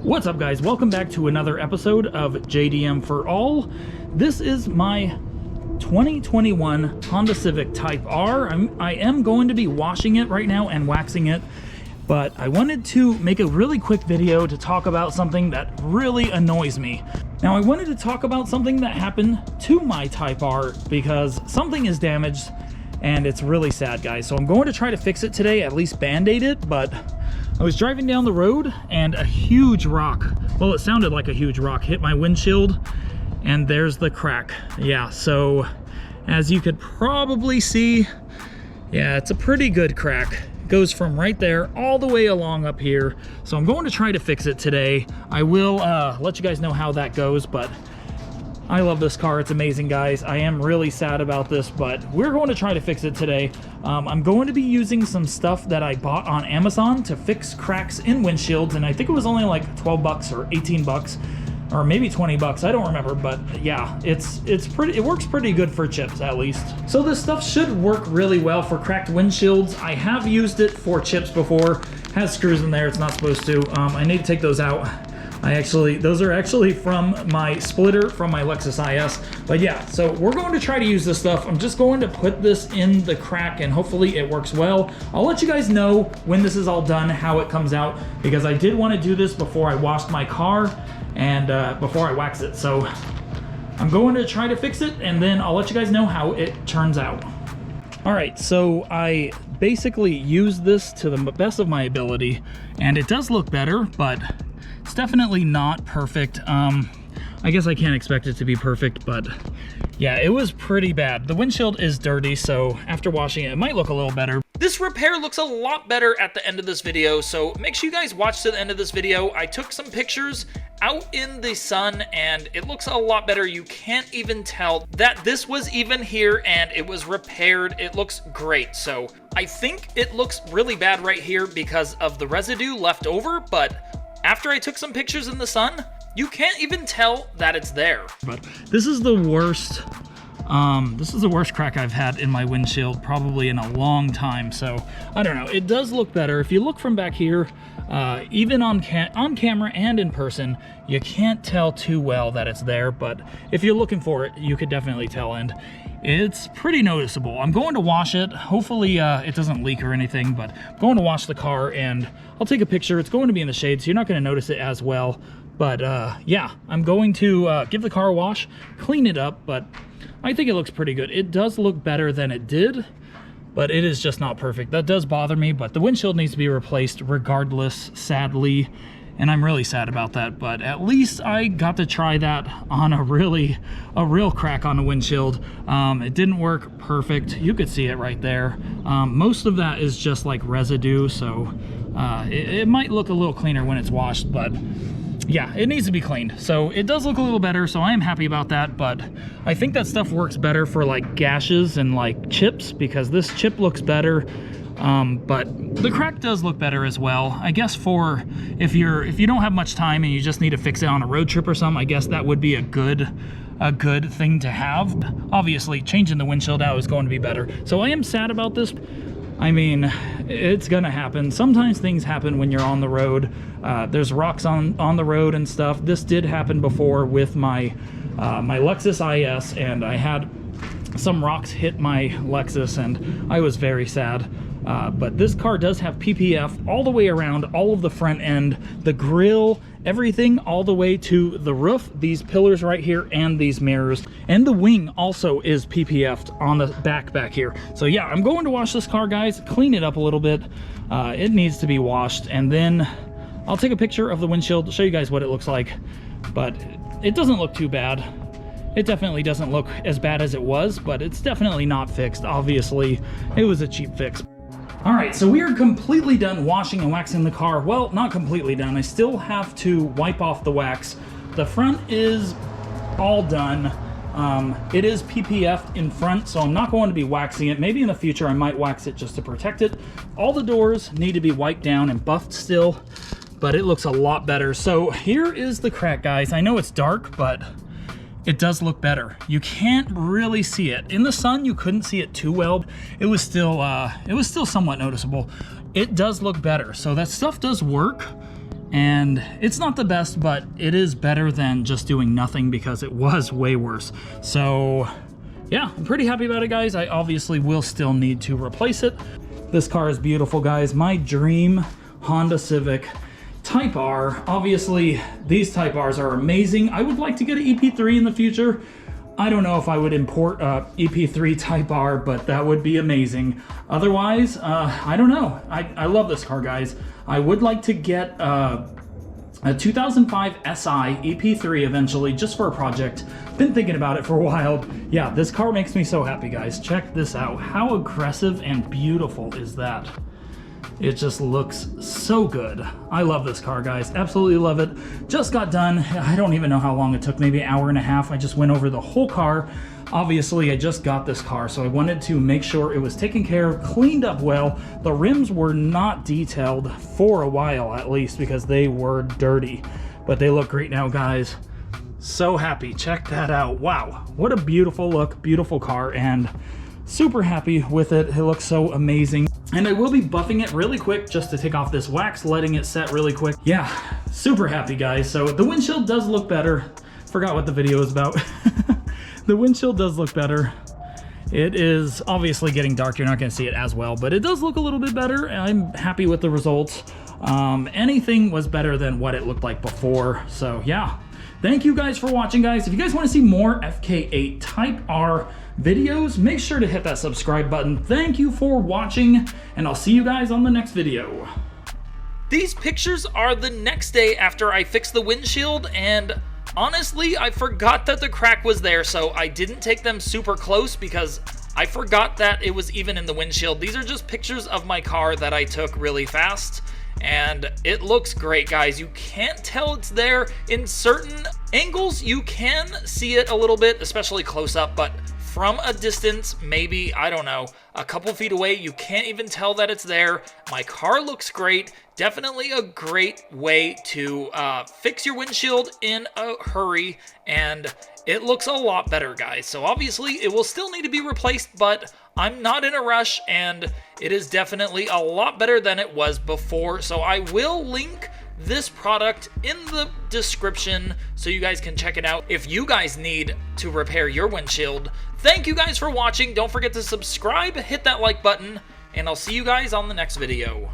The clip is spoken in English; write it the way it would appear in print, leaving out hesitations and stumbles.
What's up, guys? Welcome back to another episode of JDM for All. This is my 2021 Honda Civic Type R. I am going to be washing it right now and waxing it, but I wanted to make a really quick video to talk about something that really annoys me. Now, I wanted to talk about something that happened to my Type R because something is damaged and it's really sad, guys. So I'm going to try to fix it today, at least band-aid it, but I was driving down the road and a huge rock, well, it sounded like a huge rock, hit my windshield, and there's the crack. Yeah, so as you could probably see, yeah, it's a pretty good crack. It goes from right there all the way along up here. So I'm going to try to fix it today. I will let you guys know how that goes, but I love this car. It's amazing, guys. I am really sad about this, but we're going to try to fix it today. I'm going to be using some stuff that I bought on Amazon to fix cracks in windshields, and I think it was only like 12 bucks or 18 bucks or maybe 20 bucks. I don't remember, but yeah, it works pretty good for chips, at least. So this stuff should work really well for cracked windshields. I have used it for chips before. It has screws in there. It's not supposed to. I need to take those out. Those are actually from my splitter from my Lexus IS. But yeah, so we're going to try to use this stuff. I'm just going to put this in the crack and hopefully it works well. I'll let you guys know when this is all done, how it comes out, because I did want to do this before I washed my car and before I wax it. So I'm going to try to fix it and then I'll let you guys know how it turns out. All right, so I basically used this to the best of my ability and it does look better, but it's definitely not perfect. I guess I can't expect it to be perfect, but yeah, it was pretty bad. The windshield is dirty, so after washing it, it might look a little better. This repair looks a lot better at the end of this video, so make sure you guys watch to the end of this video. I took some pictures out in the sun and it looks a lot better. You can't even tell that this was even here and it was repaired. It looks great. So I think it looks really bad right here because of the residue left over, but after I took some pictures in the sun, you can't even tell that it's there. But this is the worst crack I've had in my windshield probably in a long time. So I don't know, it does look better. If you look from back here, even on camera and in person, you can't tell too well that it's there, but if you're looking for it, you could definitely tell, and it's pretty noticeable. I'm going to wash it. Hopefully it doesn't leak or anything, but I'm going to wash the car and I'll take a picture. It's going to be in the shade, so you're not going to notice it as well. But yeah, I'm going to give the car a wash, clean it up, but I think it looks pretty good. It does look better than it did, but it is just not perfect. That does bother me, but the windshield needs to be replaced regardless, sadly. And I'm really sad about that, but at least I got to try that on a real crack on the windshield. It didn't work perfect. You could see it right there. Most of that is just like residue, so it might look a little cleaner when it's washed, but yeah, it needs to be cleaned. So it does look a little better, so I am happy about that, but I think that stuff works better for like gashes and like chips, because this chip looks better. But the crack does look better as well. I guess for if you don't have much time and you just need to fix it on a road trip or something, I guess that would be a good thing to have. Obviously, changing the windshield out is going to be better. So I am sad about this. I mean, it's gonna happen. Sometimes things happen when you're on the road. There's rocks on the road and stuff. This did happen before with my my Lexus IS, and I had some rocks hit my Lexus and I was very sad. But this car does have PPF all the way around, all of the front end, the grille, everything all the way to the roof, these pillars right here, and these mirrors. And the wing also is PPF'd on the back here. So yeah, I'm going to wash this car, guys, clean it up a little bit. It needs to be washed, and then I'll take a picture of the windshield, show you guys what it looks like. But it doesn't look too bad. It definitely doesn't look as bad as it was, but it's definitely not fixed. Obviously, it was a cheap fix. All right, so we are completely done washing and waxing the car. Well, not completely done. I still have to wipe off the wax. The front is all done. It is PPF'd in front, so I'm not going to be waxing it. Maybe in the future I might wax it just to protect it. All the doors need to be wiped down and buffed still, but it looks a lot better. So here is the crack, guys. I know it's dark, but it does look better. You can't really see it. In the sun, you couldn't see it too well. It was still somewhat noticeable. It does look better. So that stuff does work. And it's not the best, but it is better than just doing nothing, because it was way worse. So yeah, I'm pretty happy about it, guys. I obviously will still need to replace it. This car is beautiful, guys. My dream Honda Civic Type R. Obviously, these Type Rs are amazing. I would like to get an EP3 in the future. I don't know if I would import EP3 Type R, but that would be amazing. Otherwise, I don't know. I love this car, guys. I would like to get a 2005 SI EP3 eventually, just for a project. Been thinking about it for a while. Yeah, this car makes me so happy, guys. Check this out. How aggressive and beautiful is that? It just looks so good. I love this car, guys. Absolutely love it. Just got done. I don't even know how long it took, maybe an hour and a half. I just went over the whole car. Obviously, I just got this car, so I wanted to make sure it was taken care of, cleaned up well. The rims were not detailed for a while, at least, because they were dirty. But they look great now, guys. So happy. Check that out. Wow. What a beautiful look, beautiful car, and super happy with it. It looks so amazing. And I will be buffing it really quick just to take off this wax, letting it set really quick. Yeah, super happy, guys. So the windshield does look better. Forgot what the video is about. The windshield does look better. It is obviously getting dark. You're not going to see it as well, but it does look a little bit better. I'm happy with the results. Anything was better than what it looked like before. So yeah, thank you guys for watching, guys. If you guys want to see more FK8 Type R videos, make sure to hit that subscribe button. Thank you for watching, and I'll see you guys on the next video. These pictures are the next day after I fixed the windshield, and honestly, I forgot that the crack was there, so I didn't take them super close because I forgot that it was even in the windshield. These are just pictures of my car that I took really fast, and it looks great, guys. You can't tell it's there. In certain angles, you can see it a little bit, especially close up, but from a distance, maybe, I don't know, a couple feet away, you can't even tell that it's there. My car looks great. Definitely a great way to fix your windshield in a hurry, and it looks a lot better, guys. So obviously, it will still need to be replaced, but I'm not in a rush, and it is definitely a lot better than it was before. So I will link this product in the description so you guys can check it out if you guys need to repair your windshield. Thank you guys for watching. Don't forget to subscribe, hit that like button, and I'll see you guys on the next video.